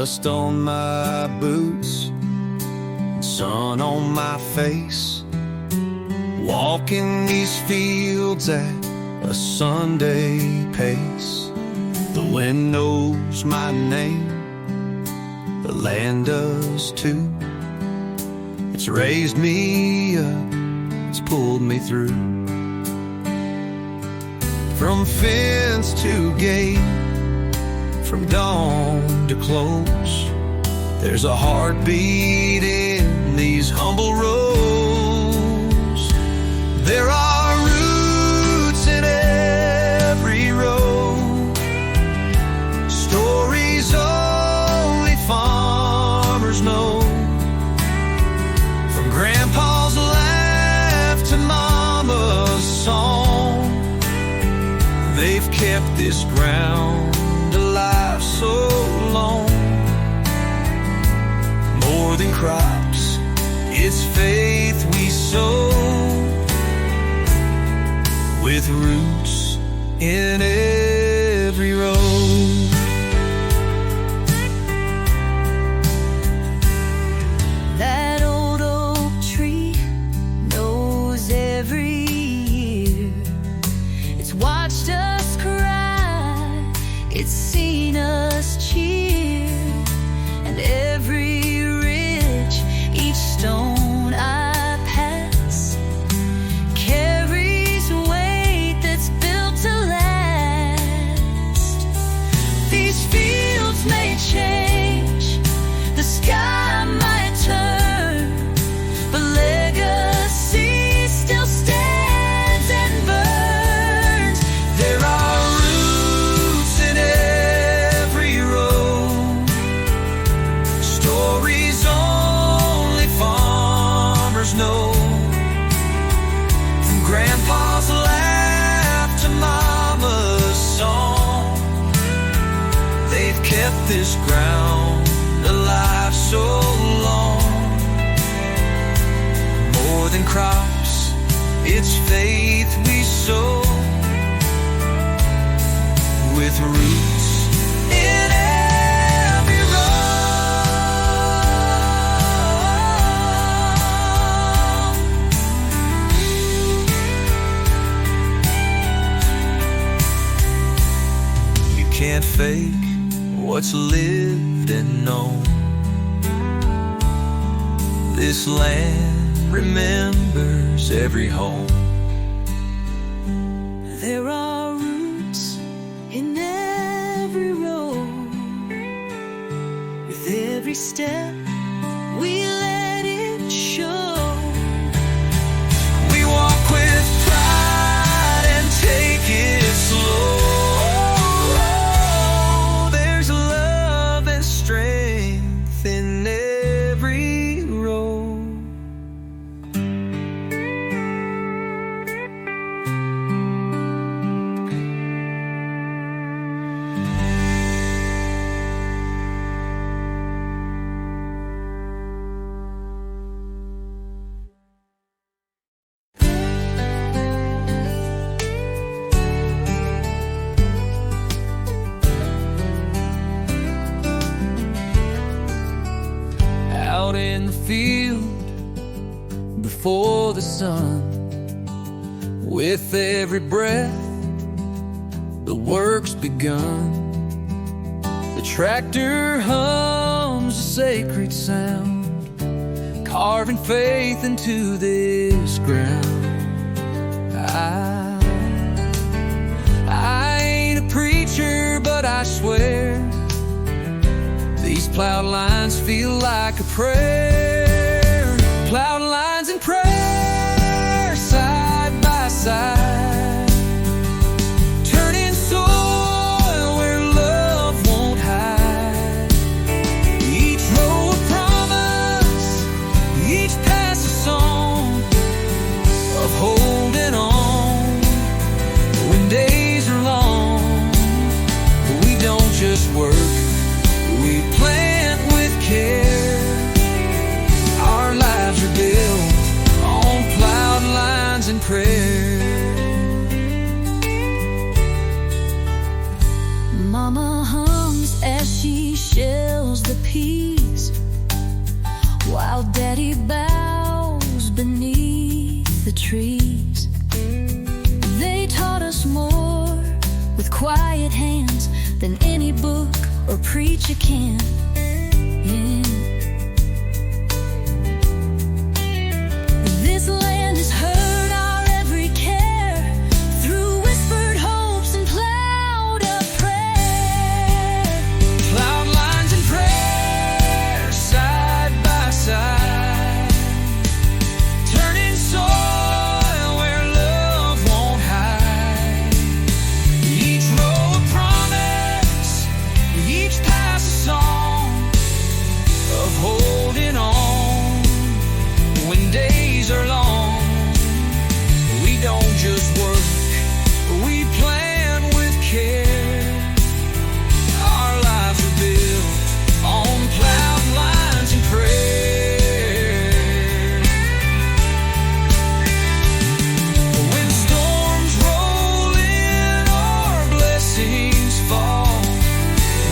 Dust on my boots, sun on my face, walking these fields at a Sunday pace. The wind knows my name, the land does too. It's raised me up, it's pulled me through. From fence to gate, from dawn to close, there's a heartbeat in these humble roads. There are roots in every road, stories only farmers know. From grandpa's laugh to mama's song, they've kept this ground alive so long. More than crops, it's faith we sow, with roots in every road. That old oak tree knows every year. It's watched us cry, it's seen us cheer. And every ridge, each stone I pass, carries weight that's built to last. These fields may change, the sky might turn, but legacy still stands and burns. There are roots in every road, stories only farmers know. From grandpa's laugh to mama's song, they've kept this ground alive so long. More than crops, it's faith we sow, with roots in every road. You can't fake what's lived and known. This land remembers every home. There are roots in every road, with every step we let it show. We walk with pride and take it slow. There's love and strength in every road. Out in the field before the sun, with every breath the work's begun. The tractor hums a sacred sound, carving faith into this ground. I ain't a preacher, but I swear these plowed lines feel like a prayer. Plowed lines and prayer, side by side, turning soil where love won't hide. Each row a promise, each pass a song of holding on when days are long. We don't just work, we plant with care. Our lives are built while Daddy bows beneath the trees. They taught us more with quiet hands than any book or preacher can. Yeah. This land has heard our every care through whispered hopes and plowed up prayer. Plowed lines and prayers side by side, turning soil where love won't hide. Each row a promise, each pass a song of holding on when days are long. We don't just work, we plan with care. Our lives are built on plowed lines and prayer. When storms roll in or blessings fall,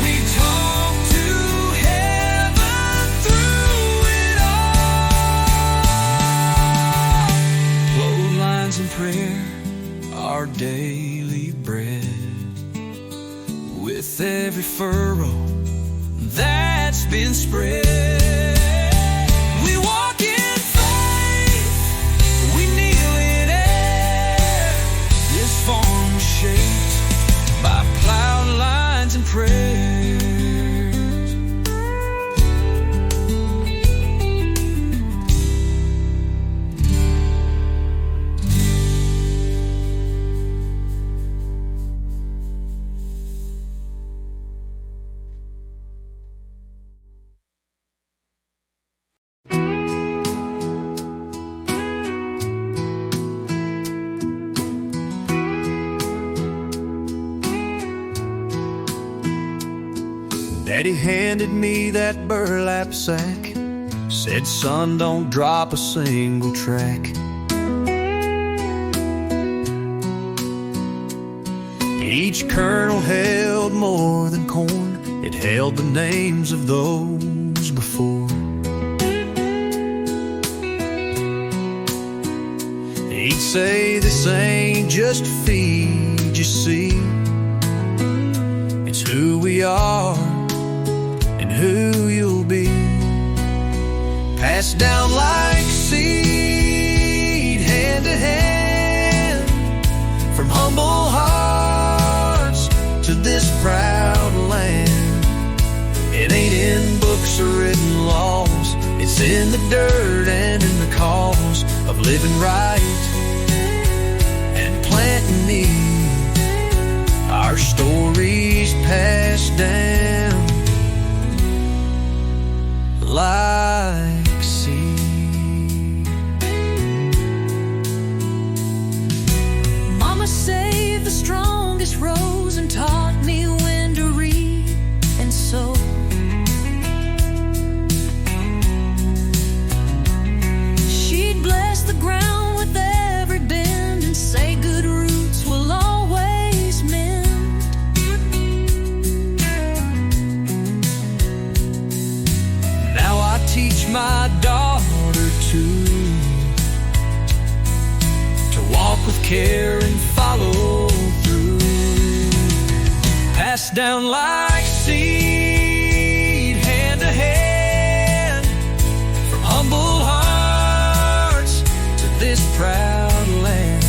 we talk to heaven through it all. Plowed lines and prayer, our daily bread. With every furrow that's been spread, we walk in faith, we kneel in air. This farm was shaped by plowed lines and prayers. Daddy handed me that burlap sack, said, son, don't drop a single track. Each kernel held more than corn, it held the names of those before. He'd say, this ain't just a feed, you see, it's who we are and who you'll be. Passed down like seed, hand to hand, from humble hearts to this proud land. It ain't in books or written laws, it's in the dirt and in the cause of living right and planting need. Our stories passed down like seed. Mama saved the strongest rows and taught me when to read and sow. She'd bless the ground with every bend and say good roots will always mend. Now I teach my daughter to walk with care and follow through. Passed down like seed, hand to hand, from humble hearts to this proud land.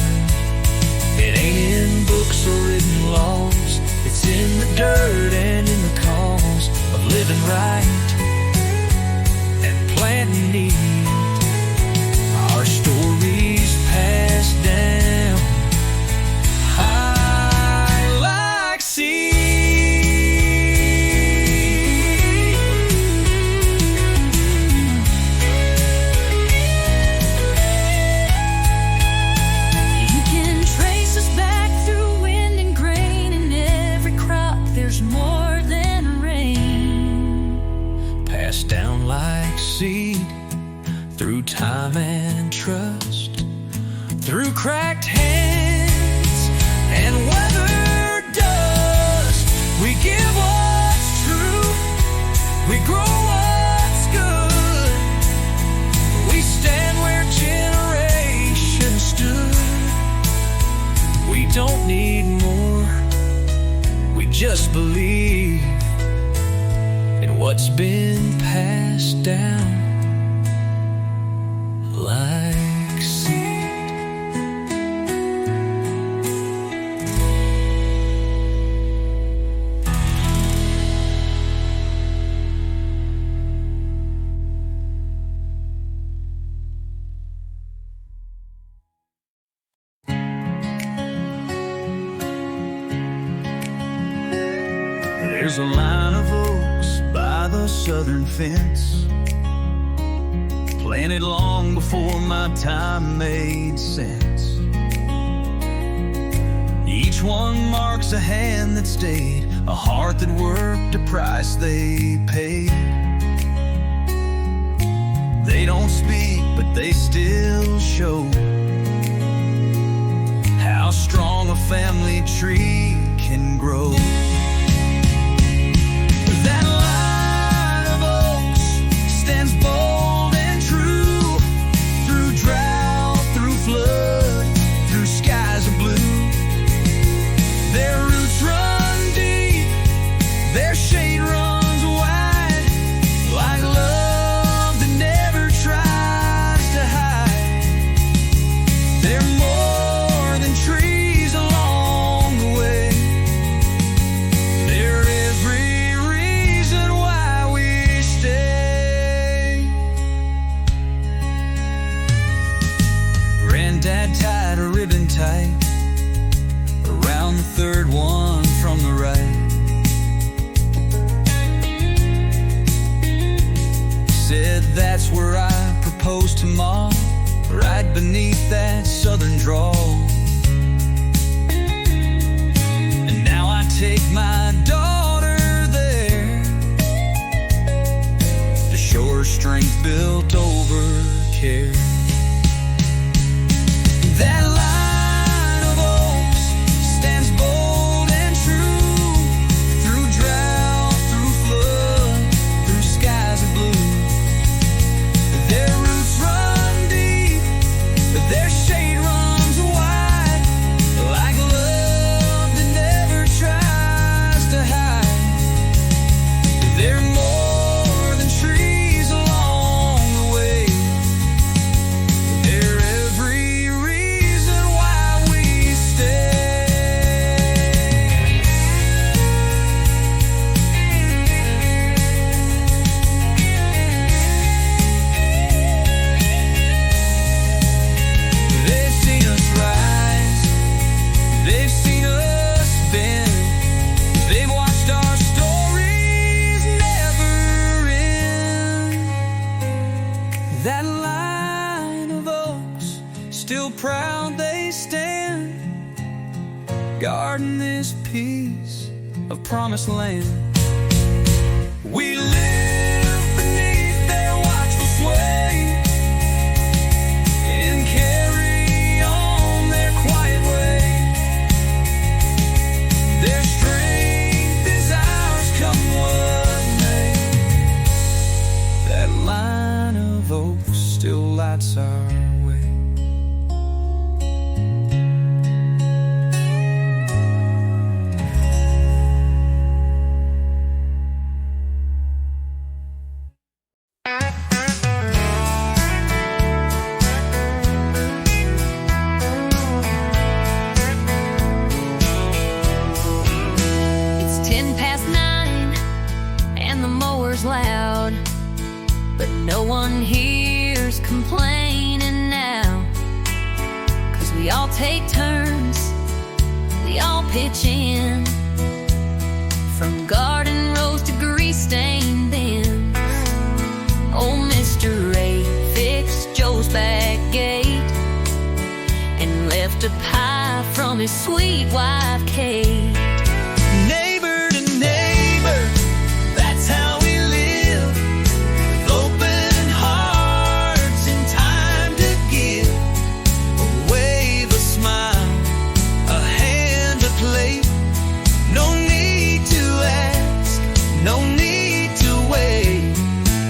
It ain't in books or written laws, it's in the dirt and in the cause of living right and planting need. Our stories passed down high like seed. You can trace us back through wind and grain, in every crop there's more than rain. Passed down like seed, through time and trust, through cracked hands and weathered dust. We give what's true, we grow what's good, a line of oaks by the southern fence, planted long before my time made sense. Each one marks a hand that stayed, a heart that worked, a price they paid. They don't speak, but they still show how strong a family tree can grow. That line of oaks stands bold and true, through drought, through flood, through skies of blue. Their roots run deep, their shade runs wide, like love that never tries to hide. They're more than trees along the way. They're every reason why we stay. Granddad tied a ribbon tight around the third one from the right. Said that's where I proposed to Mom, right beneath that southern drawl. And now I take my daughter there to show her strength built over care. That line of oaks stands bold and true, through drought, through flood, through skies of blue. Their roots run deep, their shade runs wide, like love that never tries to hide. They're more than trees along the way. They're every reason why we stay. They've seen us rise, they've seen us bend, they've watched our stories never end. That line of oaks, still proud they stand, guarding this piece of promised land. We live beneath their watchful sway and carry on their quiet way. Their strength is ours, come what may. That line of oaks still lights our way. It's 9:10 and the mower's loud, but no one hears complaining now. 'Cause we all take turns, we all pitch in, from garden rows to grease-stained bins. Old Mr. Ray fixed Joe's back gate and left a pie from his sweet wife Kate. Neighbor to neighbor, that's how we live, with open hearts and time to give. A wave, a smile, a hand, a plate. No need to ask, no need to wait.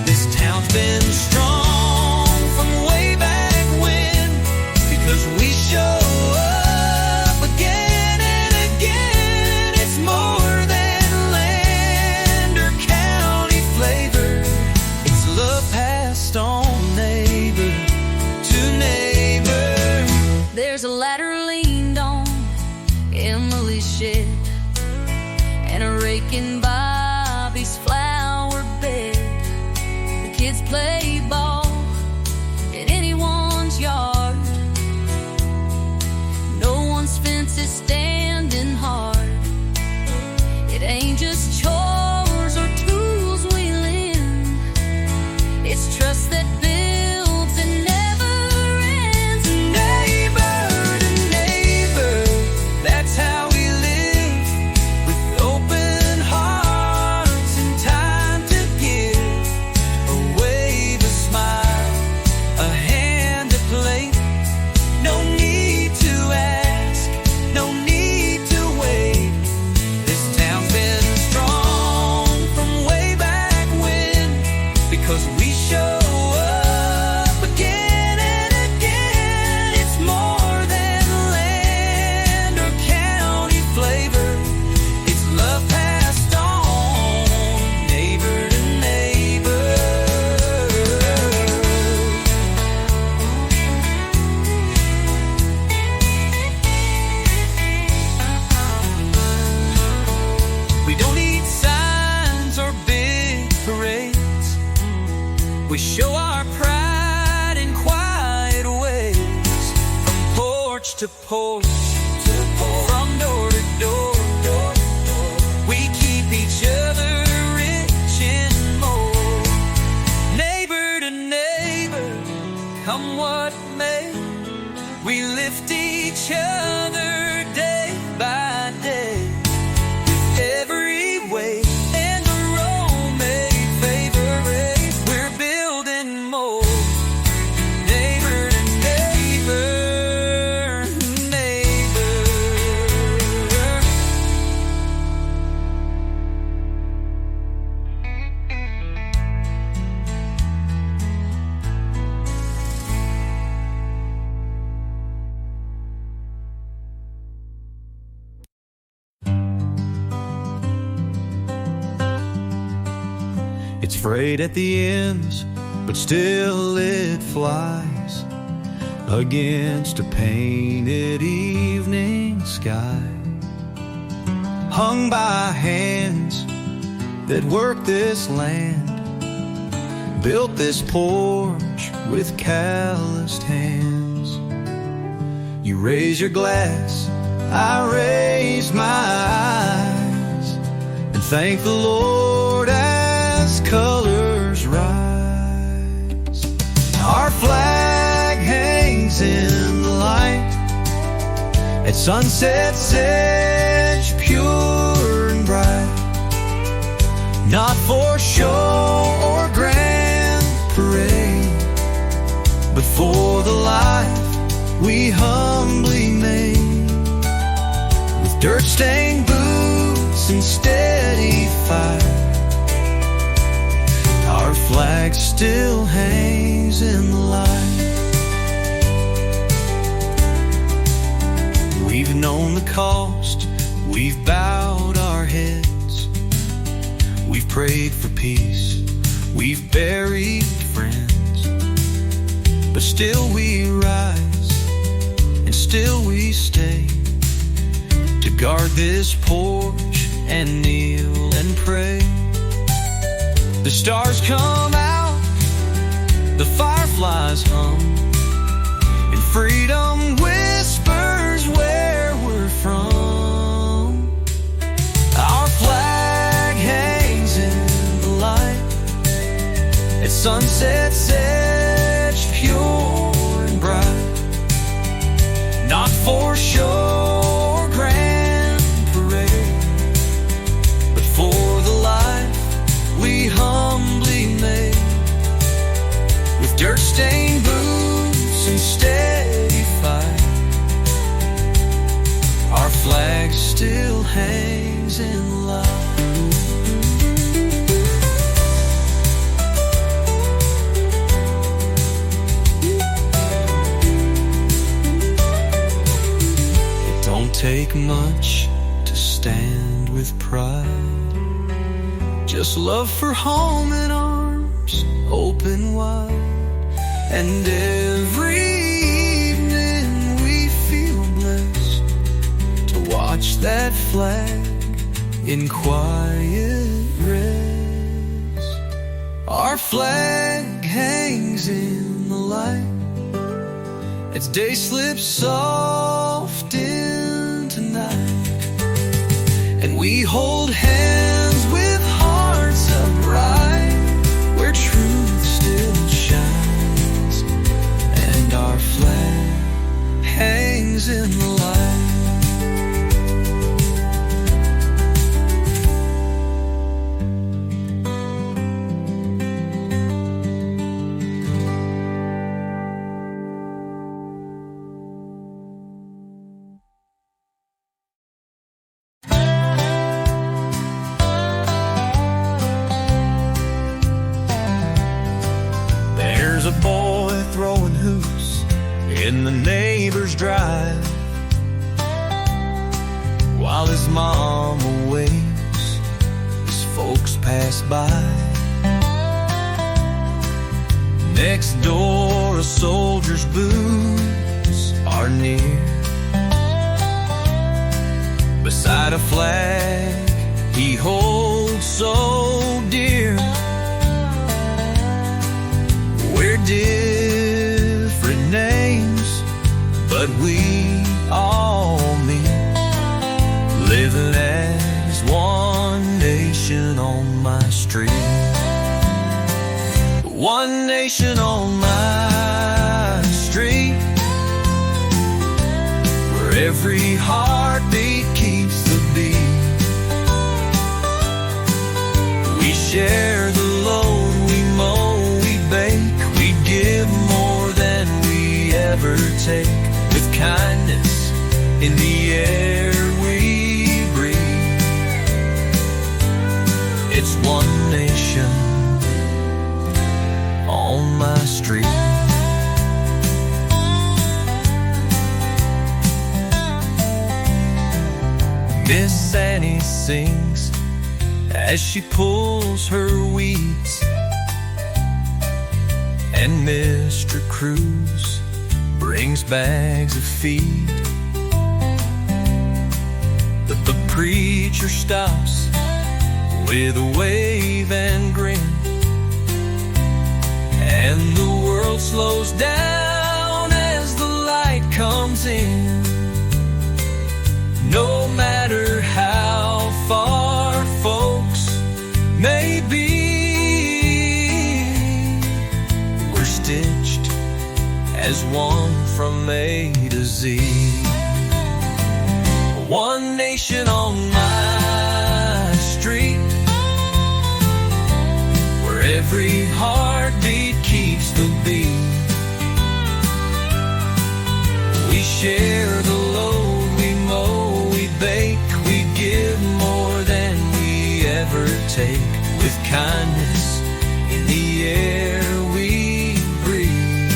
This town's been strong from way back when, because we show up again and again. It's more than land or county flavor. It's love passed on neighbor to neighbor. There's a ladder leaned on Emily's shed and a rake in Bobby's flower bed. The kids play ball in anyone's yard. No one's fence is standing hard. It ain't just chores. to porch, from door to door. We keep each other rich and more. Neighbor to neighbor, come what may, we lift each other day by day. Every way and the road may favor it, we're building more. Neighbor to neighbor, neighbor. It's frayed at the ends, but still it flies against a painted evening sky, hung by hands that work this land, built this porch with calloused hands. You raise your glass, I raise my eyes, and thank the Lord as colors rise. Our flag hangs in the light at sunset's edge, pure and bright, not for show or grand parade, but for the life we humbly made, with dirt-stained boots and steady fire. Our flag still hangs in the light. We've known the cost, we've bowed our heads, we've prayed for peace, we've buried friends, but still we rise, and still we stay, to guard this porch and kneel and pray. The stars come out, the fireflies hum, and freedom whispers where we're from. Our flag hangs in the light at sunset's edge, pure and bright, not for show or grand parade, but for the life we humbly made, with dirt-stained boots and steady fight. Our flag still hangs in light. It don't take much to stand with pride, just love for home and arms open wide. And every evening we feel blessed to watch that flag in quiet rest. Our flag hangs in the light as day slips soft into night, and we hold hands with hearts upright, where truth still shines, and our flag hangs in the light. There's a boy throwing hoops in the neighbor's drive, while his mama waits as folks pass by. Next door a soldier's boots are near, beside a flag he holds so dear. We're different names, but we nation on my street, where every heartbeat keeps the beat. We share the load, we mow, we bake, we give more than we ever take, with kindness in the air we breathe. It's one nation on my street. Miss Annie sings as she pulls her weeds, and Mr. Cruz brings bags of feed. But the preacher stops with a wave and grin, and the world slows down as the light comes in. No matter how far folks may be, we're stitched as one from A to Z. One nation on my street, where every heartbeat keeps the beat. We share the load, we mow, we bake, we give more than we ever take, with kindness in the air we breathe.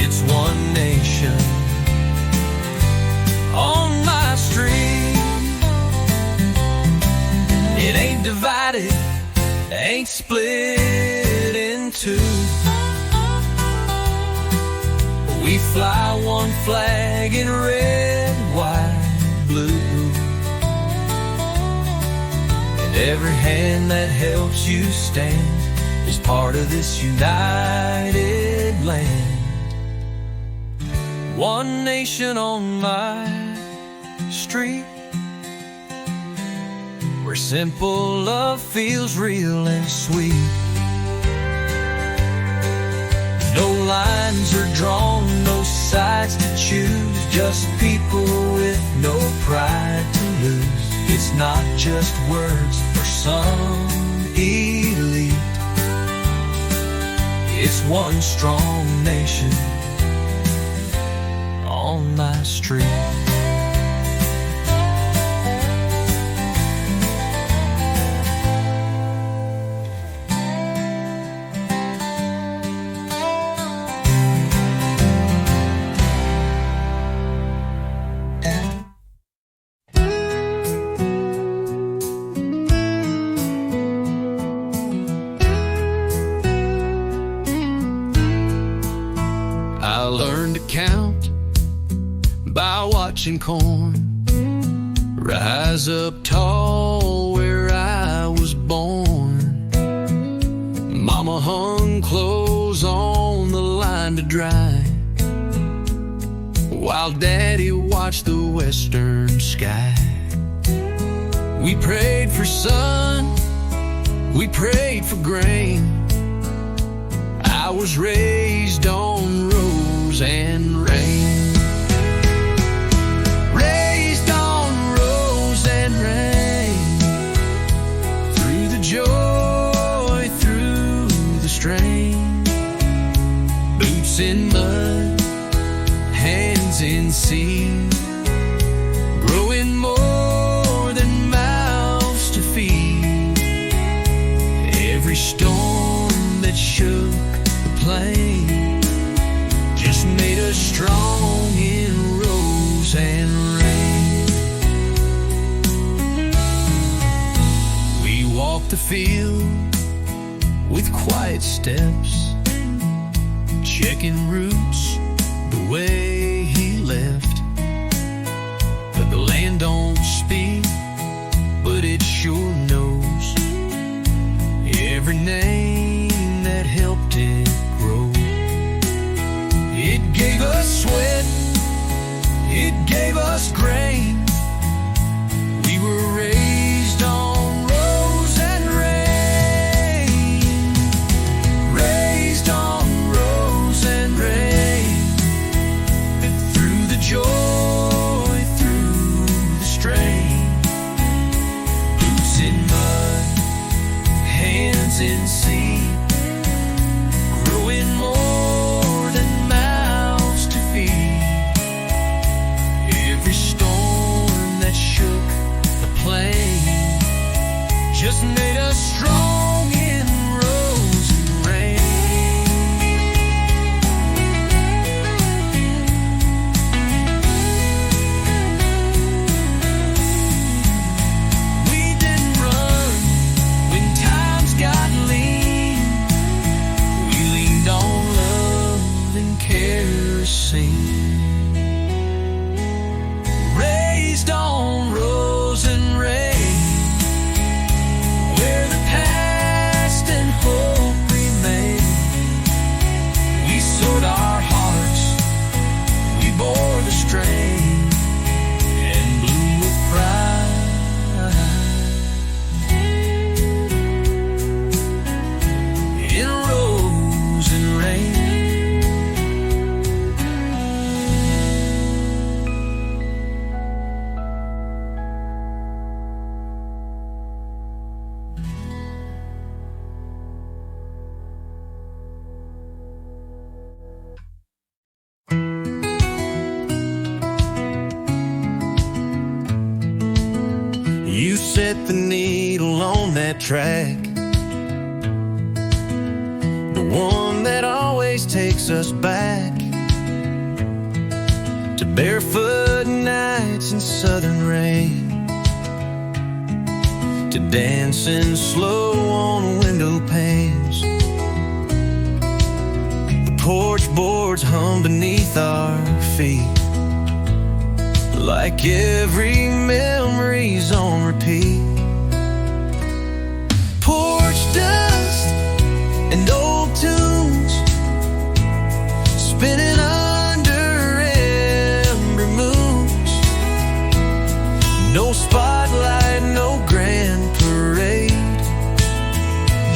It's one nation on my street. It ain't divided, ain't split in two. We fly one flag in red, white, blue. And every hand that helps you stand is part of this united land. One nation on my street, where simple love feels real and sweet. No lines are drawn, no sides to choose, just people with no pride to lose. It's not just words for some elite, it's one strong nation on my street. I learned to count by watching corn rise up tall where I was born. Mama hung clothes on the line to dry, while Daddy watched the western sky. We prayed for sun, we prayed for grain. I was raised on rose and rain. Raised on rose and rain. Through the joy, through the strain. Boots in mud, hands in seed. Growing more than mouths to feed. Every storm that shook plain just made us strong in rose and rain. We walked the field with quiet steps, checking roots the way he left. But the land don't speak, but it sure knows every name that helped it grow. It gave us sweat, it gave us grain. We were raised on rose and rain. set the needle on that track, the one that always takes us back to barefoot nights and southern rain, to dancing slow on window panes. The porch boards hum beneath our feet like every memory's on repeat. Porch dust and old tunes spinning under ember moons. No spotlight, no grand parade,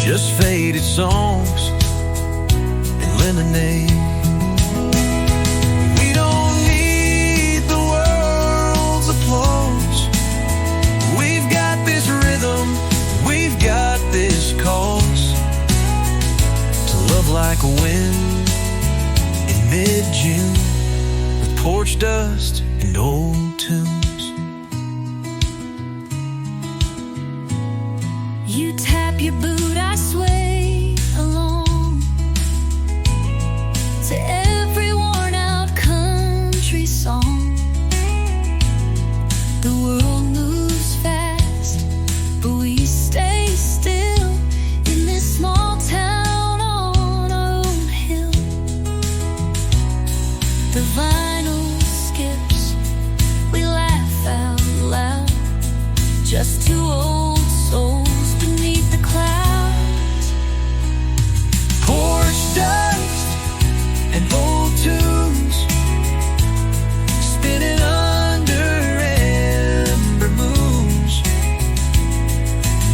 just faded songs and lemonade. Like a wind in mid-June, with porch dust and old tunes. You tap your boot, I sway along to every worn-out country song. The world moves fast, but we stay still in this small town. The vinyl skips, we laugh out loud, just two old souls beneath the clouds. Porch dust and old tunes spinning under ember moons.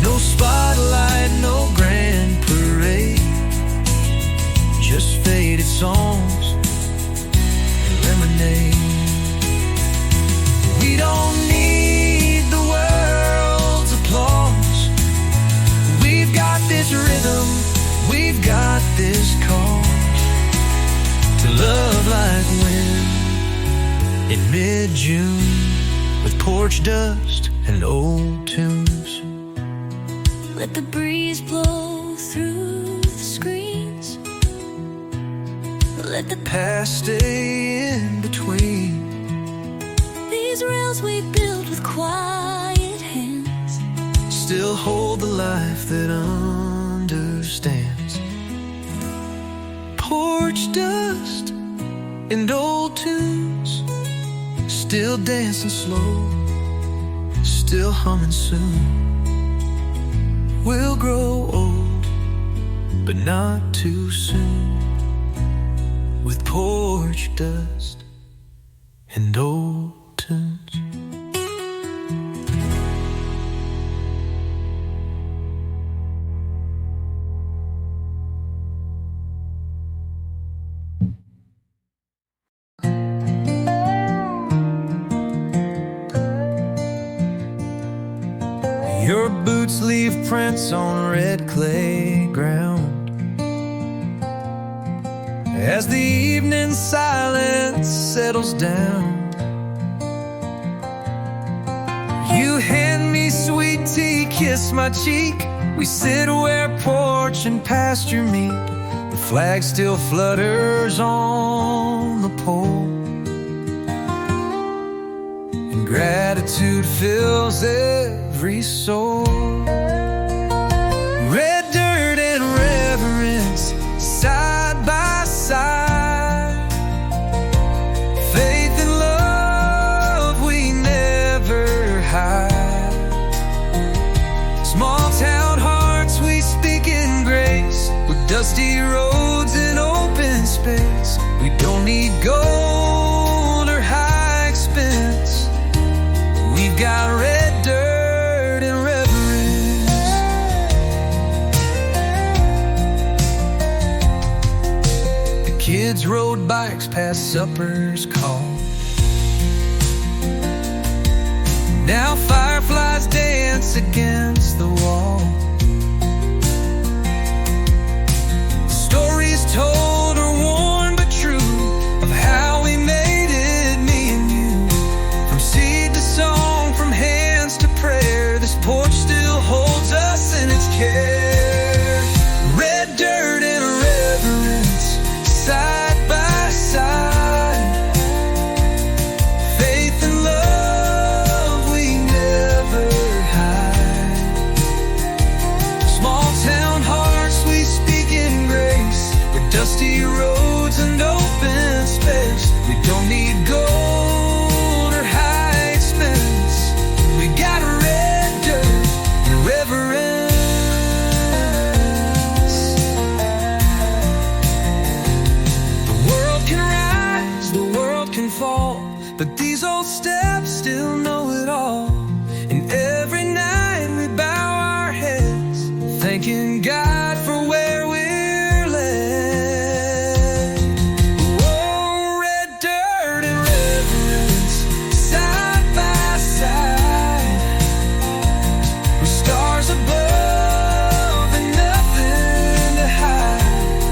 No spotlight, no grand parade, just faded songs. We don't need the world's applause. We've got this rhythm, we've got this cause to love like wind in mid-June, with porch dust and old tunes. Let the breeze blow through the screens, let the past stay in between. These rails we build with quiet hands still hold the life that understands. Porch dust and old tunes, still dancing slow, still humming soon. We'll grow old, but not too soon, with porch dust and old tunes. Your boots leave prints on red clay ground as the evening silence settles down. You hand me sweet tea, kiss my cheek. We sit where porch and pasture meet. The flag still flutters on the pole, and gratitude fills every soul. Red dirt and reverence, side by side. Faith and love we never hide. Small town hearts we speak in grace, with dusty roads and open space. We don't need gold or high expense. We've got red dirt and reverence. The kids rode bikes past supper's call. Now fireflies dance against the wall. Stories told are worn but true of how we made it, me and you. From seed to song, from hands to prayer, this poor dusty roads and open space. We don't need gold or high expense. We got red dirt and reverence. The world can rise, the world can fall, but these old steps still know it all. And every night we bow our heads, thanking God for where we're led. Oh, red dirt and reverence, side by side, with stars above and nothing to hide.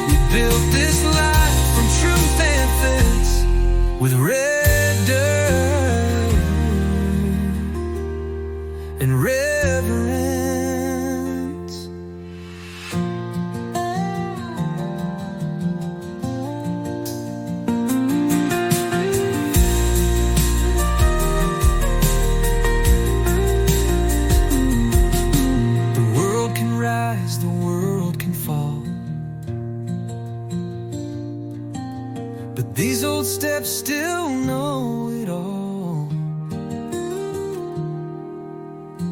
We built this life from truth and fence, with red dirt and reverence. The world can rise, the world can fall, but these old steps still know it all.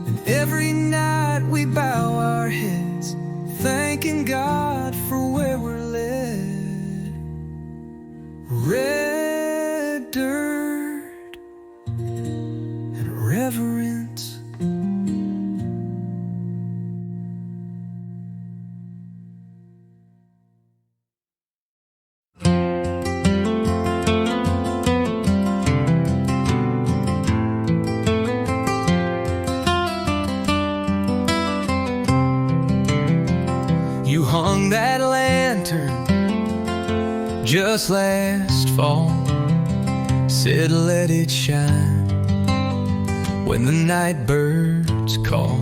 And every night we bow our heads, thanking God for where we're led. Red dirt and reverence. You hung that lantern just last fall, said let it shine when the night birds call.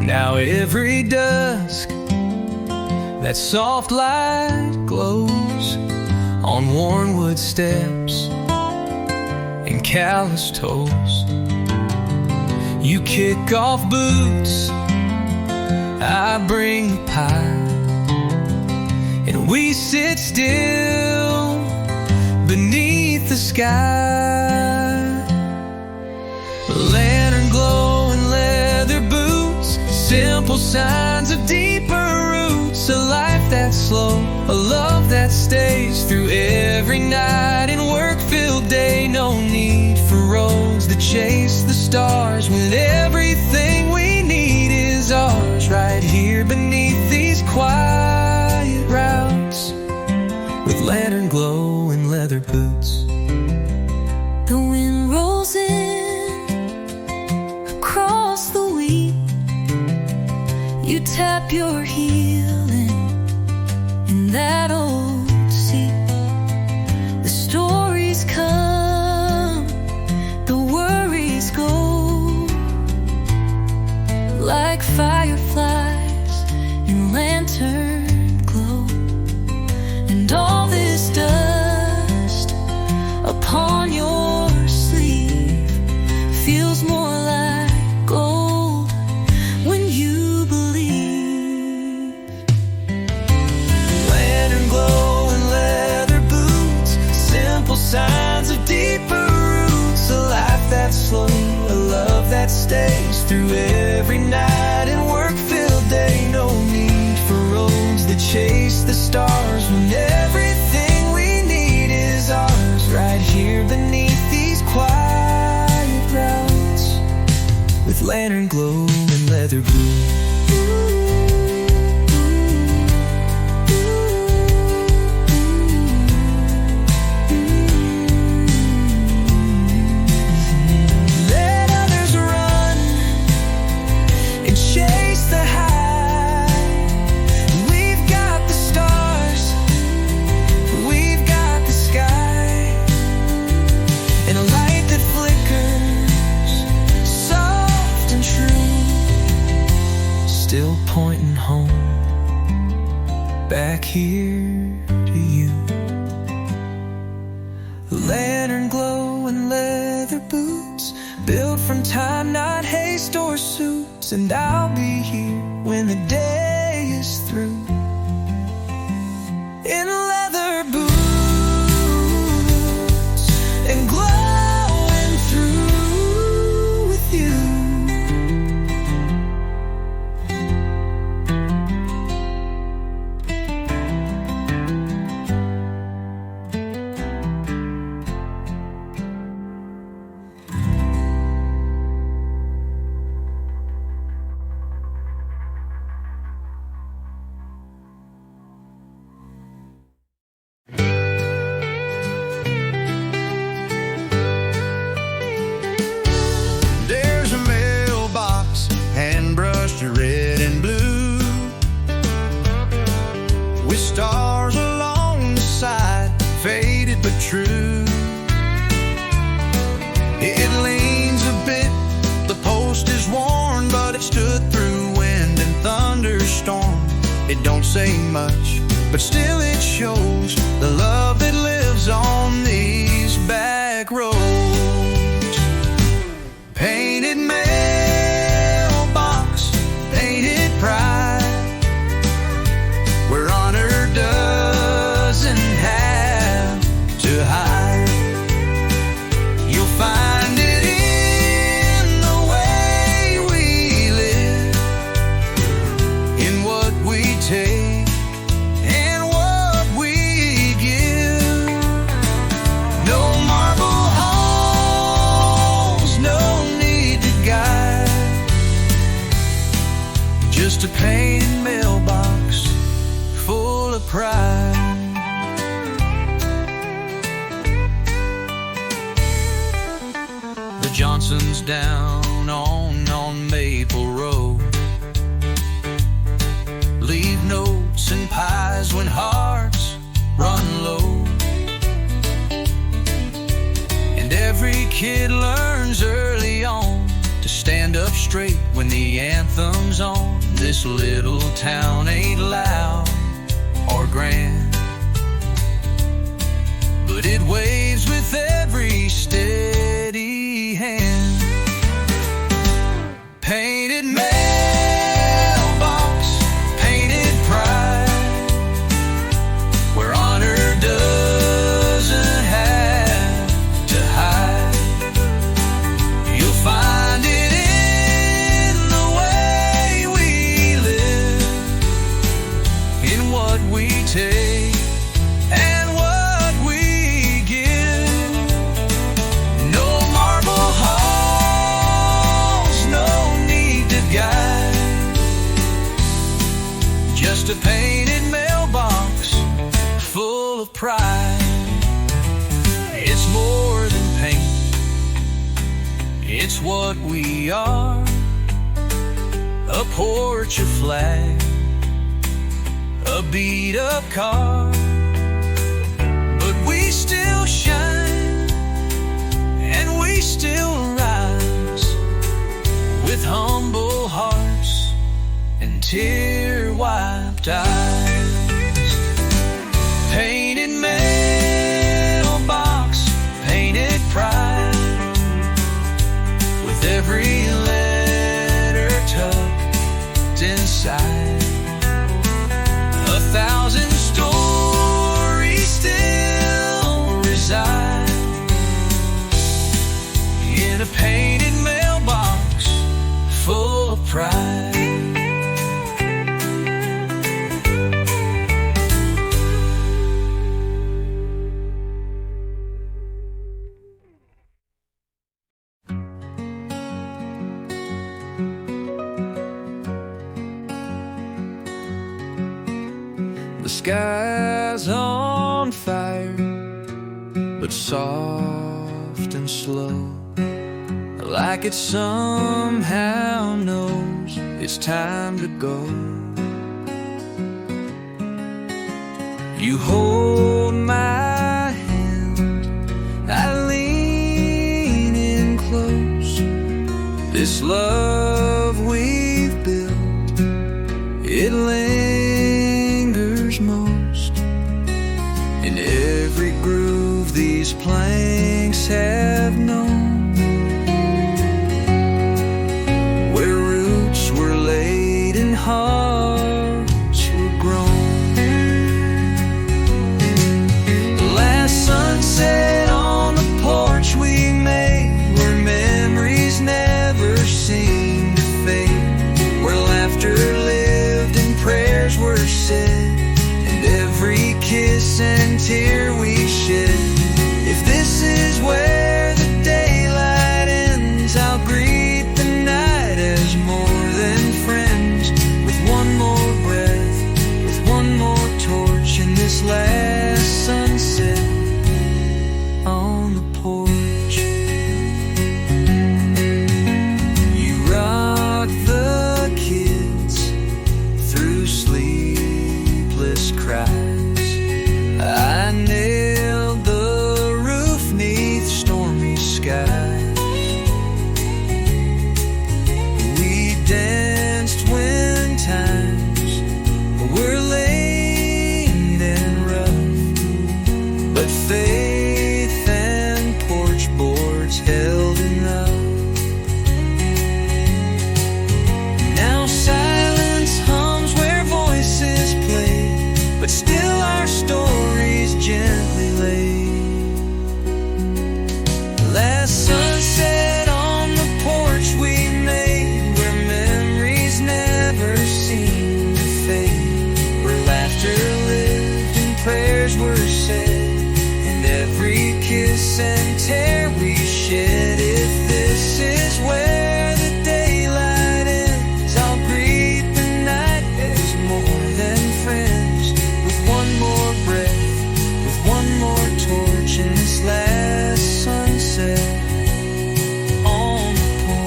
Now every dusk that soft light glows on worn wood steps and calloused toes. You kick off boots, I bring the pie, and we sit still beneath the sky. Lantern glow and leather boots, simple signs of deeper roots. A life that's slow, a love that stays through every night and work-filled day. No need for roads that chase the stars, when everything we need is ours, right here beneath these quiet routes, with lantern glow and leather boots. The wind rolls in across the wheat. You tap your heel in that old seat. The stories come, the worries go, like fireflies in lantern glow. And all this dust upon your sleeve feels more like gold when you believe. Lantern glow and leather boots, simple signs of deeper roots. A life that's slow, a love that stays through every night and work-filled day. No need for roads that chase the stars, when everything we need is ours, right here beneath these quiet routes, with lantern glow and leather boots. Let others run and chase the high. We've got the stars, we've got the sky, and a light that flickers, soft and true, still pointing home, back here to you. Lantern glow and leather boots, built from time, not haste or suits. And I'll be here when the day is through, in leather boots and glowing through with you. There's a mailbox, hand brushed red and blue, with stars along the side, faded but true. It leans a bit, the post is worn, but it stood through wind and thunderstorm. It don't say much, but still it shows the love that lives on these back roads. Painted mailbox, painted pride, where honor doesn't have to hide. You'll find it in the way we live, in what we take and what we give. No marble halls, no need to guide, just a painted mailbox full of pride. The Johnsons down on Maple Road leave notes and pies when hearts run low. And every kid learns early on to stand up straight when the anthem's on. This little town ain't loud or grand, but it waves with every steady hand. Painted mailbox, painted pride, where honor doesn't have to hide. You'll find it in the way we live, in what we take and what we give. No marble halls, no need to guide, just a painted mailbox full of pride. It's more than paint, it's what we are. A porch, a flag, a beat-up car, but we still shine and we still rise, with humble hearts and tear-wiped eyes. Painted mailbox, painted pride, with every letter tucked inside. 1,000 stories still reside in a painted mailbox full of pride. The sky's on fire, but soft and slow, like it somehow knows it's time to go. You hold my hand, I lean in close. This love we've built, it lingers most in every groove these planks have known, where roots were laid and hearts were grown. kiss and tear we shed. If this is where the daylight ends, I'll greet the night as more than friends. With one more breath, with one more torch in this last sunset on the porch. You rock the kids through sleepless cries. I nailed the roof neath stormy skies. We danced when times were late and rough, but faith and porch boards held enough. Now silence hums where voices play, but still our stories gently lay. Last sunset on the porch we made, where memories never seem to fade, where laughter lived and prayers were said, and every kiss and tear we shed. If this is where the daylight ends, I'll greet the night as more than friends. With one more breath, with one more torch in this last sunset on the porch.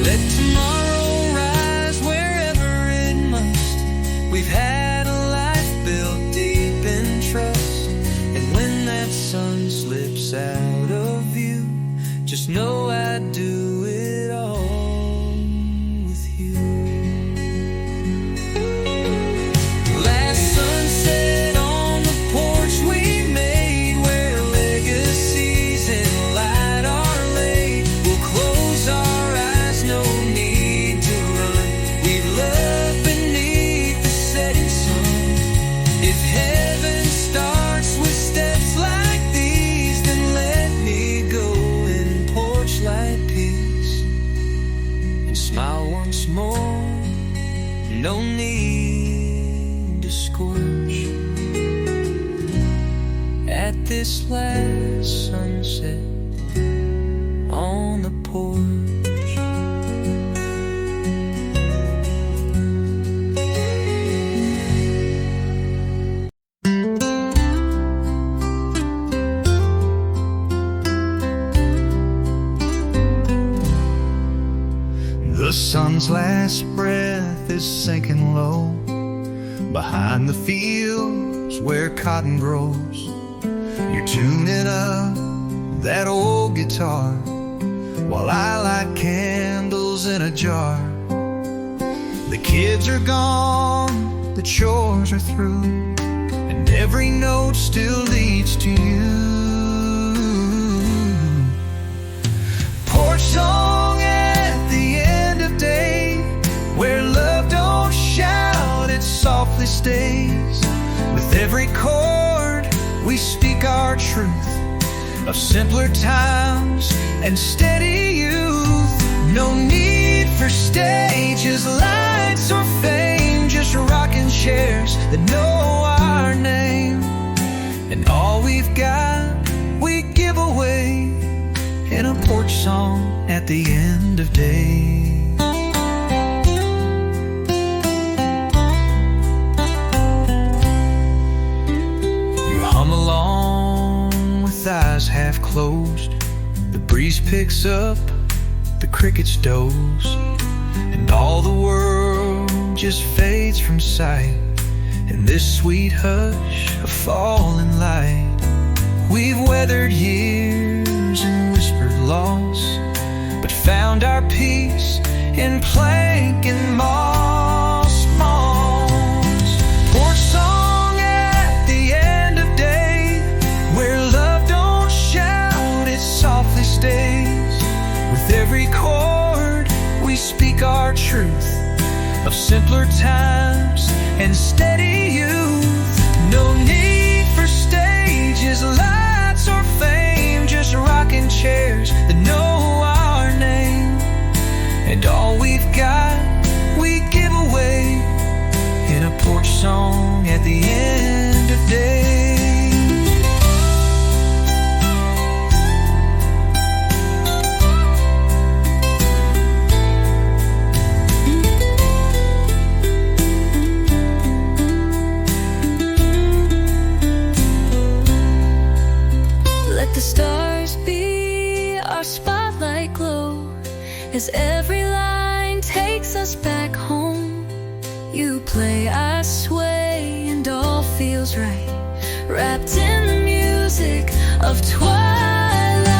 Let tomorrow rise wherever it must. We've had a life built deep in trust, and when that sun slips out of view, just know I'd do it all with you. Last sunset on the porch we made, where legacies in light are laid. We'll close our eyes, no need to run. We've loved beneath the setting sun. If heaven starts with steps like these, then let me go in porch light peace and smile once more. No need to scorch at this last sunset on the porch. The sun's last breath is sinking low behind the fields where cotton grows. You're tuning up that old guitar while I light candles in a jar. The kids are gone, the chores are through, and every note still leads to you. Porch song at the end of day, where love don't shout, it softly stays. With every chord we speak our truth of simpler times and steady youth. No need for stages, lights, or fame, just rocking chairs that know our name. And all we've got we give away in a porch song at the end of day. You hum along with eyes half closed. The breeze picks up, the crickets doze, and all the world just fades from sight in this sweet hush of falling light. We've weathered years and whispered loss, but found our peace in plank and moss. Porch song at the end of day, where love don't shout, it softly stays. With every chord we speak our truth of simpler times and steady youth. No need for stages, lights, or fame, just rocking chairs that know our name. And all we've got, we give away in a porch song at the end of day. Let the stars be our spotlight glow as every line takes us back home. You play, I sway, and all feels right, wrapped in the music of twilight.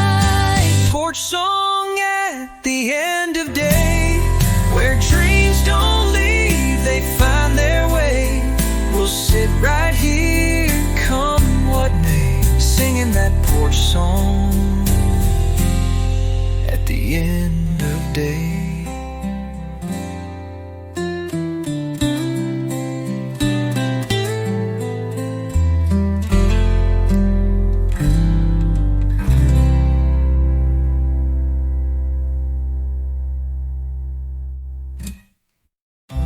Porch song at the end of day, where dreams don't leave, they find their way. We'll sit right here, come what may, singing that porch song at the end of day.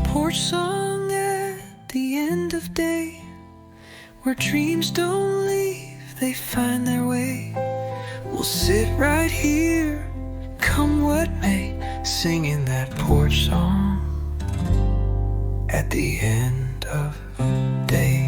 Porch song at the end of day, where dreams don't leave, they find their way. We'll sit right here, come what may, singing that porch song at the end of day.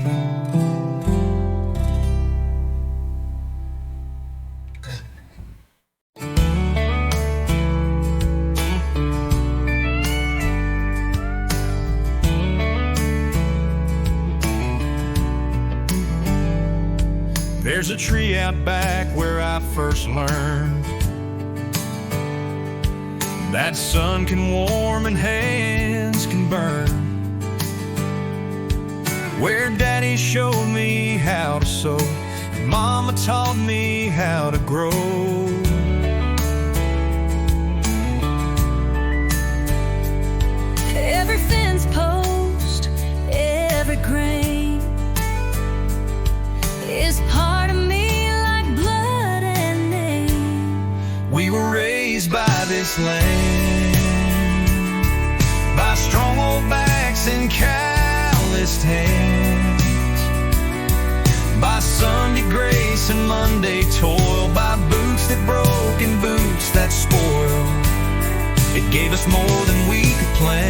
There's a tree out back where I first learned that sun can warm and hands can burn, where Daddy showed me how to sew, and Mama taught me how to grow. Every fence post, every grain is part of me like blood and name. We were raised by this land, by strong old backs and calloused hands, by Sunday grace and Monday toil, by boots that broke and boots that spoiled. It gave us more than we could plan.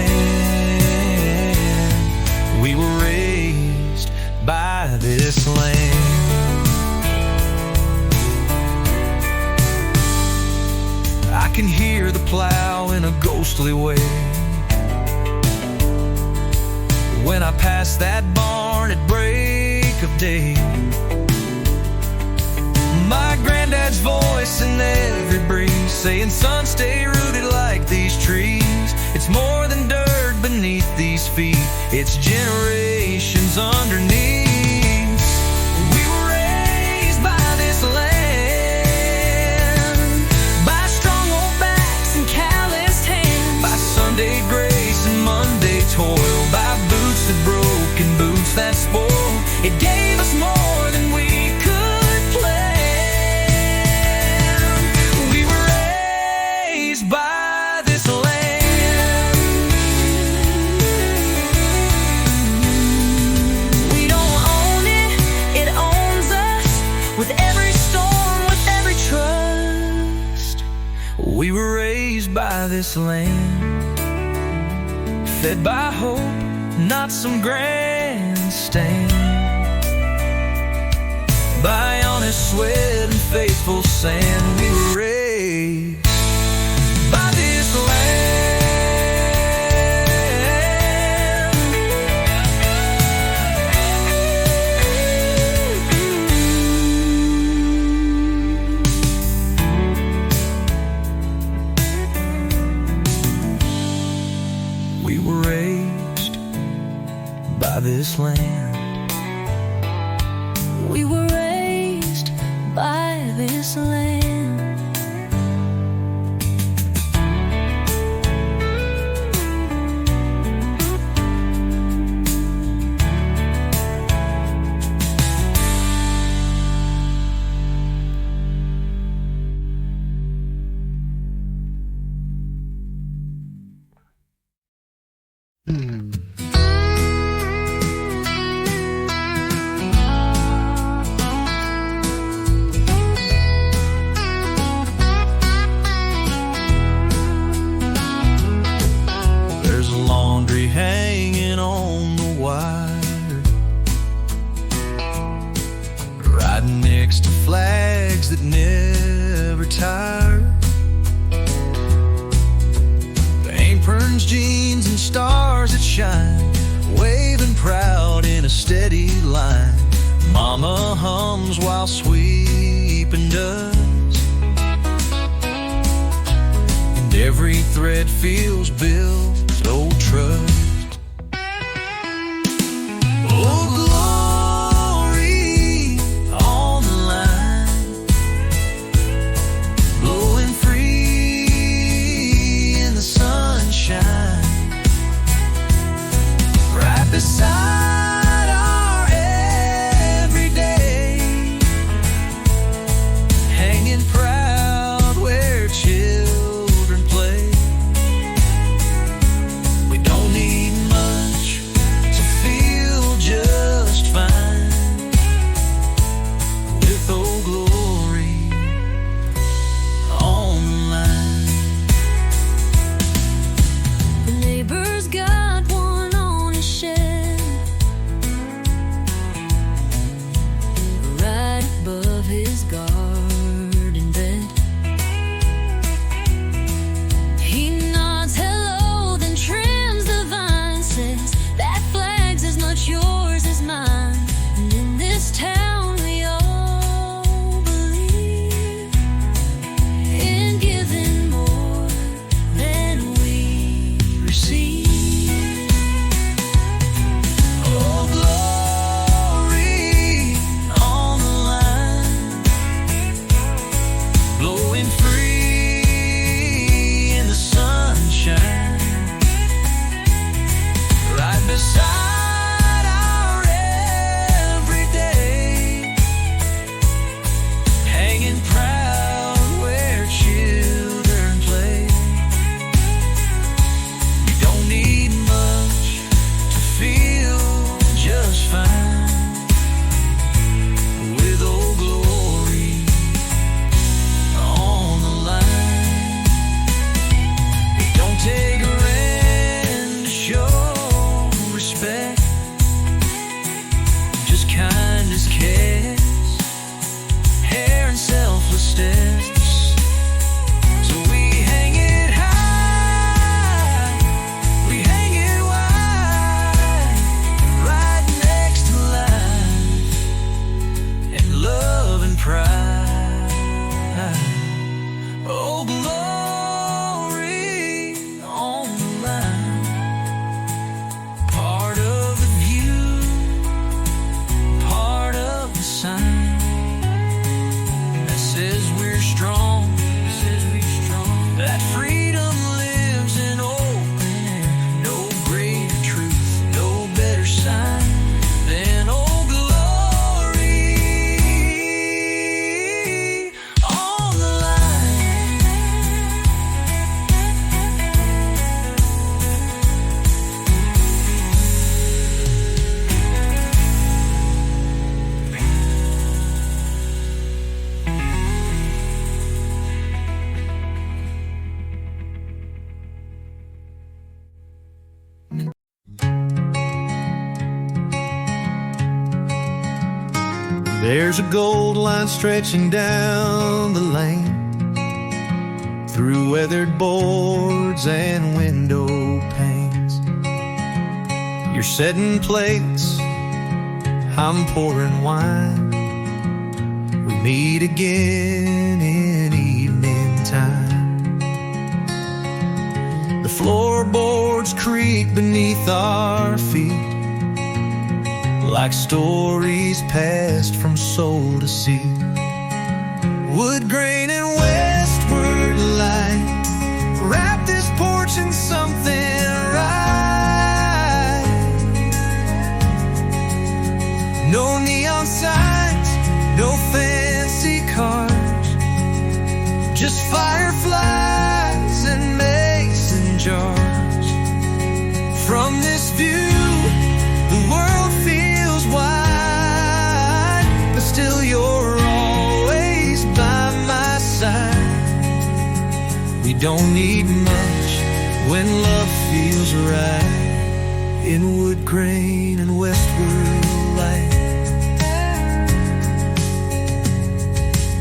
We were raised by this land. I can hear the plow in a ghostly way when I pass that barn at break of day. My granddad's voice in every breeze, saying, son, stay rooted like these trees. It's more than dirt beneath these feet, it's generations underneath. We were raised by this land, by strong old backs and calloused hands, by Sunday grace and Monday toil, by boots that broke and boots that spoiled. It gave us more than we could plan. We were raised by this land. We don't own it, it owns us, with every storm, with every trust. We were raised by this land, fed by hope, not some grandstand, by honest sweat and faithful sand. We were raised by this land. We were raised by this land. We were raised by this land. There's laundry hanging on the wire, right next to flags that never tire. Aprons, jeans, and stars that shine, waving proud in a steady line. Mama hums while sweeping dust, and every thread feels built old trust. Oh, glory on the line, blowing free in the sunshine, right beside our everyday, hanging proud where children play. We don't need much to feel just fine, with Old Glory on the line. The neighbor's got one on his shed, right above his garden bed. He nods hello, then trims the vine, says that flag's as much yours as mine. And in this town we all believe in giving more than we receive. Oh, glory on the line, blowing free in the sunshine, right beside our everyday, hanging proud where children play. You don't need much to feel just fine, with Old Glory on the line. It don't take a rent to show respect, just kindness, cares, hair and selfless steps. So we hang it high, we hang it wide, right next to life and love and pride. Oh, glory on the line, part of the view, part of the sign that says we're strong, that freedom lives in open air. No greater truth, no better sign than Old Glory on the line. There's a gold line stretching down the lane, through weathered boards and window panes. You're setting plates, I'm pouring wine. We meet again in evening time. The floorboards creak beneath our feet, like stories passed from soul to sea. Wood grain and westward light wrap this porch in something right. No neon signs, no fancy cars, just fireflies and mason jars. From don't need much when love feels right. In wood grain and westward light.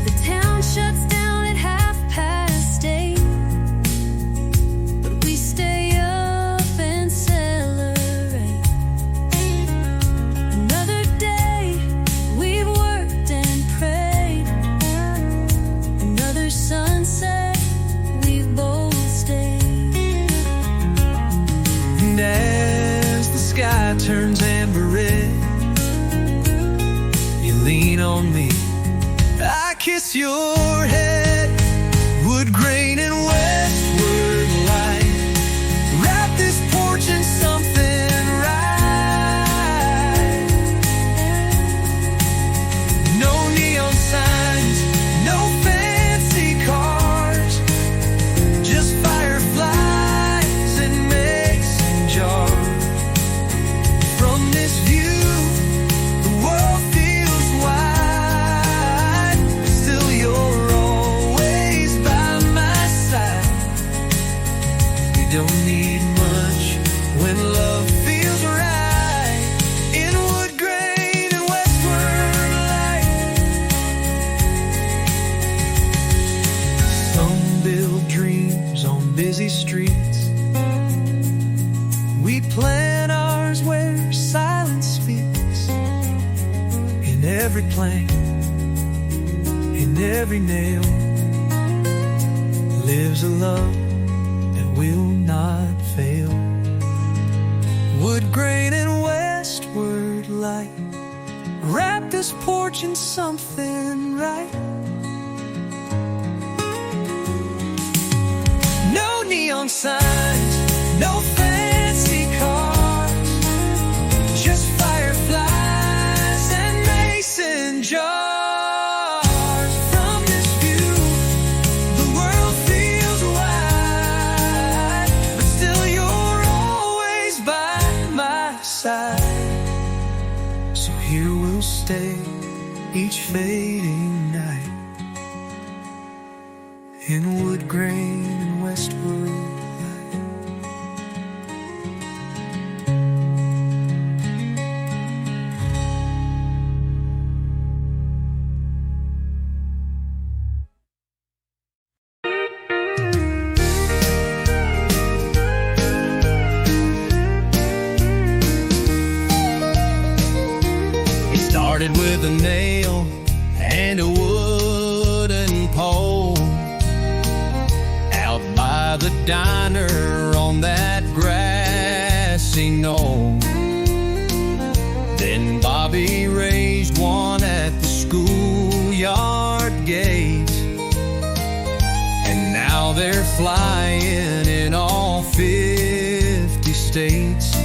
The town shuts down at 8:30, but we stay up and celebrate. Another day we've worked and prayed. Another sunset we've both stayed. And as the sky turns amber red, you lean on me, I kiss your head. Wood grain and westward light, wrap this porch in something right. No neon signs, no fancy cars, just fireflies and mason jars. From this view, the world feels wide. Still, you're always by my side. We don't need much when love feels right. In wood grain and westward light. Some build dreams on busy streets. We plan ours where silence speaks. In every plank, in every nail, lives a love that will not fail. Wood grain and westward light, wrap this porch in something right. No neon signs, no fancy cars, just fireflies and mason jars. From this view, the world feels wide, but still you're always by my side. So here we'll stay each fading night. In wood grain and westward light. It started with a nail and a wooden pole out by the diner on that grassy knoll. Then Bobby raised one at the schoolyard gate, and now they're flying in all 50 states.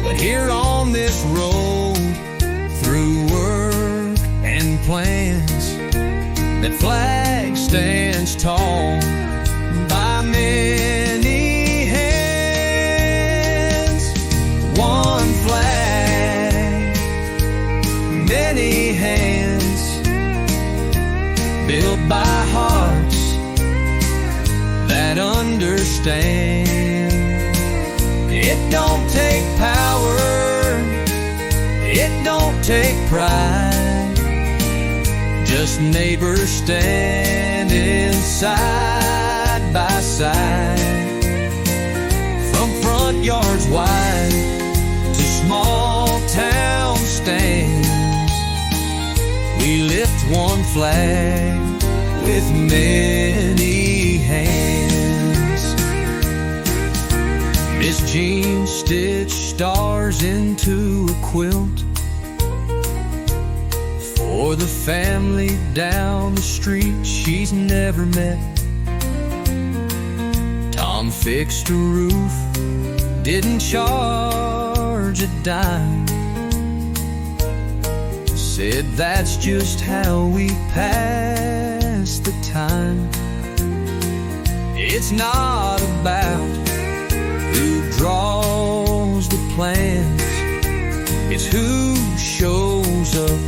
But here on this road, through work and plans, that flag stands tall by many hands. One flag, many hands, built by hearts that understand. It don't take power, it don't take pride, just neighbors standing side by side. From front yards wide to small town stands, we lift one flag with many hands. Miss Jean stitched stars into a quilt for the family down the street she's never met. Tom fixed a roof, didn't charge a dime, said that's just how we pass the time. It's not about who draws the plans, it's who shows up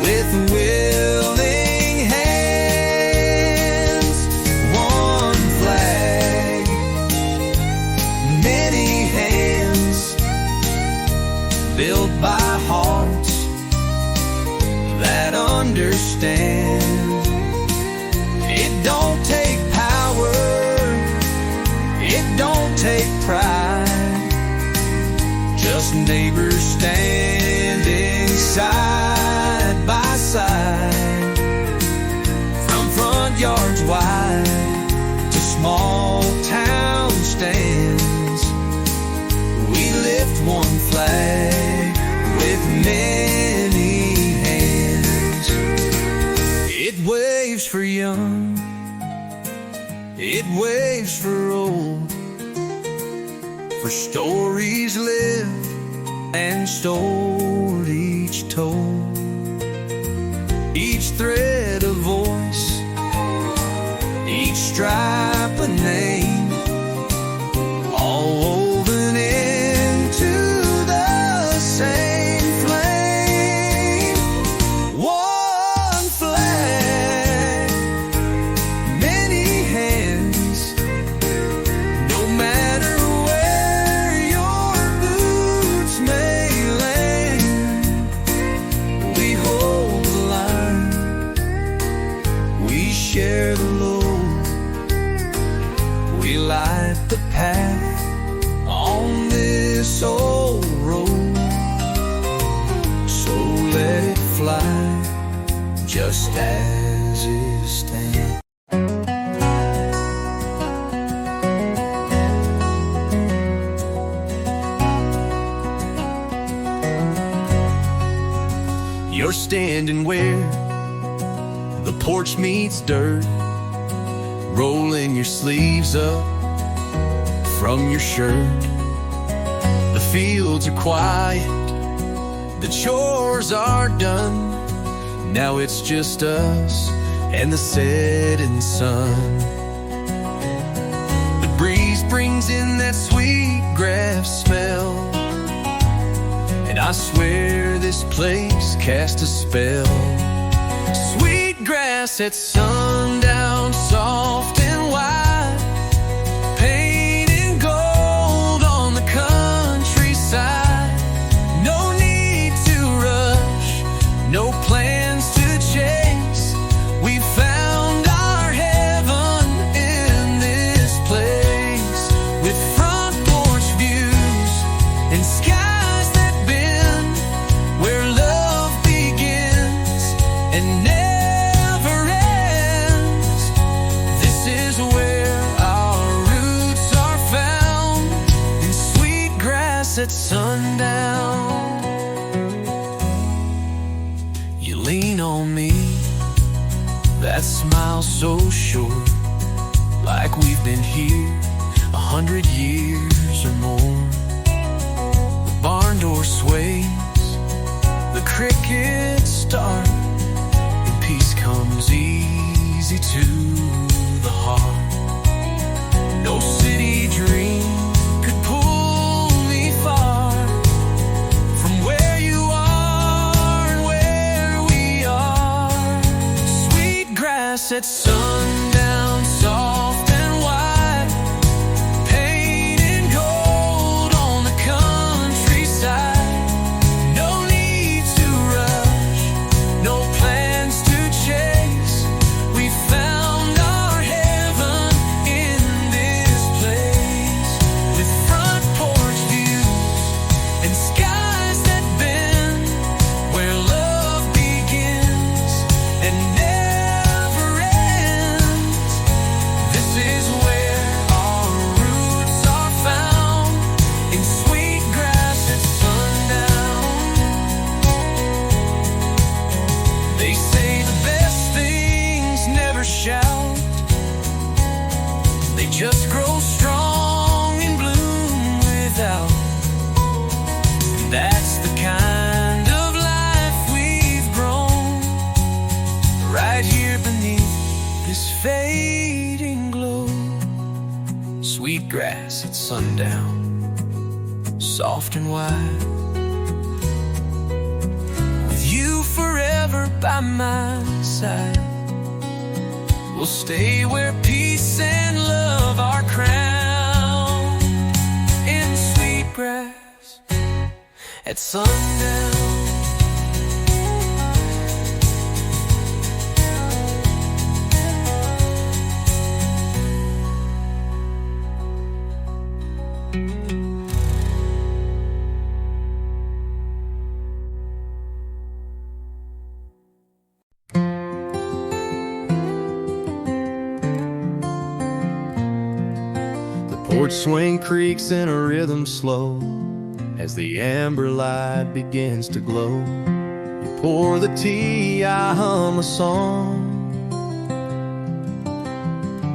with willing hands. built by hearts that understand. It don't take power, it don't take pride, just neighbors standing side by side. From front yards wide to small town stands, we lift one flag with many hands. It waves for young, it waves for old, for stories lived and stored, each told, each thread a voice, each stripe a name, all woven into the same flame. One flag, many hands, no matter where your boots may land. We hold the line, we share the load, we light the path on this old road. So let it fly, just as it stands. You're standing where the porch meets dirt, rolling your sleeves up from your shirt. The fields are quiet, the chores are done. Now it's just us and the setting sun. The breeze brings in that sweet grass smell, and I swear this place casts a spell. Sweet grass at sundown, soft and white, painted gold on the countryside. No need to rush, no plans to chase. We found our heaven in this place, with front porch views and skies that bend, where love begins and never ends. This is where our roots are found, in sweet grass at sundown. You lean on me, that smile so short, like we've been here 100 years or more. The barn door sways, the crickets start, and peace comes easy to the heart. No city dream could pull me far from where you are and where we are. Sweet grass at sundown, soft and white, painted gold on the countryside. No need to rush, no plans to chase. We found our heaven in this place, with front porch views and skies that bend, where love begins and never ends. This is where our roots are found, in sweet grass at sundown. They say the best things never shout, they just grow strong and bloom without. And that's the kind of life we've grown, right here beneath this fading glow. Sweet grass at sundown, soft and wide, with you forever by my side. We'll stay where peace and love are crowned, in sweet grass at at sundown. Porch swing creaks in a rhythm slow as the amber light begins to glow. You pour the tea, I hum a song,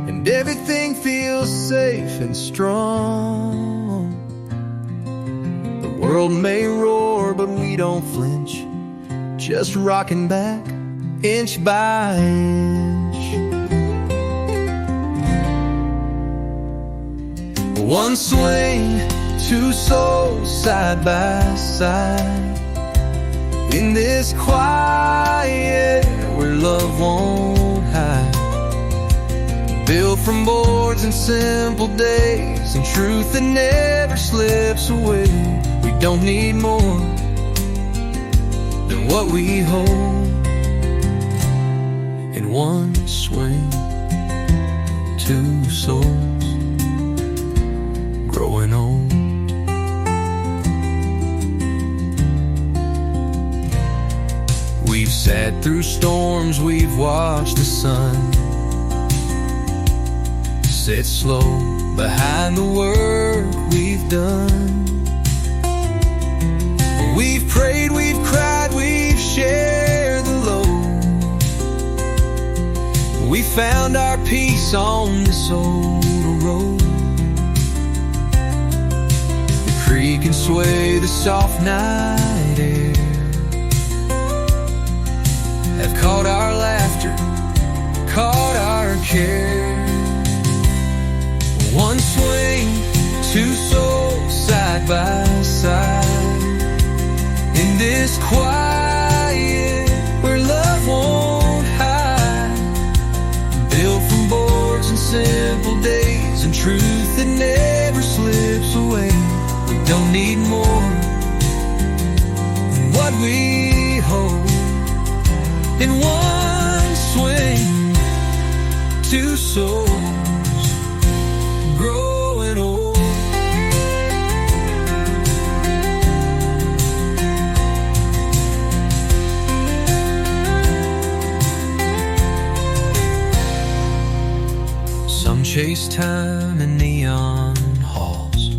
and everything feels safe and strong. The world may roar, but we don't flinch, just rocking back inch by inch. One swing, two souls side by side, in this quiet where love won't hide. Built from boards and simple days, and truth that never slips away. We don't need more than what we hold. In one swing, two souls growing old. We've sat through storms, we've watched the sun set slow behind the work we've done. We've prayed, we've cried, we've shared the load. We found our peace on this old road. Creak and sway the soft night air have caught our laughter, caught our care. One swing, two souls side by side, in this quiet where love won't hide. Built from boards and simple days, and truth that never slips away. Don't need more than what we hold. In one swing, two souls growing old. Some chase time in neon halls.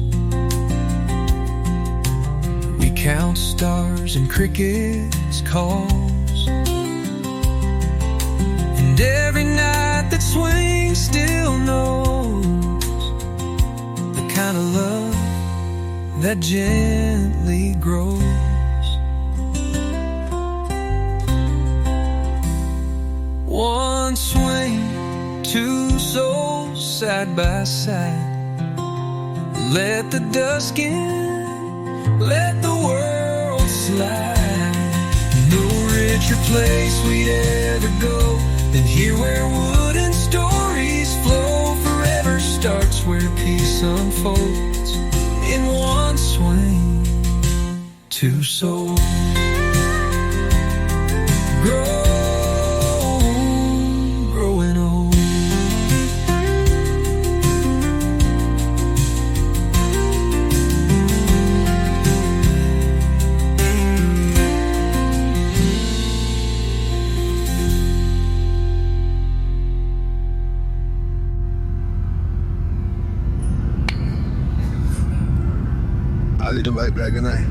We count stars and crickets' calls. And every night that swings still knows the kind of love that gently grows. One swing, two souls side by side. Let the dusk in, let the world slide. No richer place we'd ever go than here where wooden stories flow. Forever starts where peace unfolds. In one swing, two souls growing old. I'll leave the bike back, good night.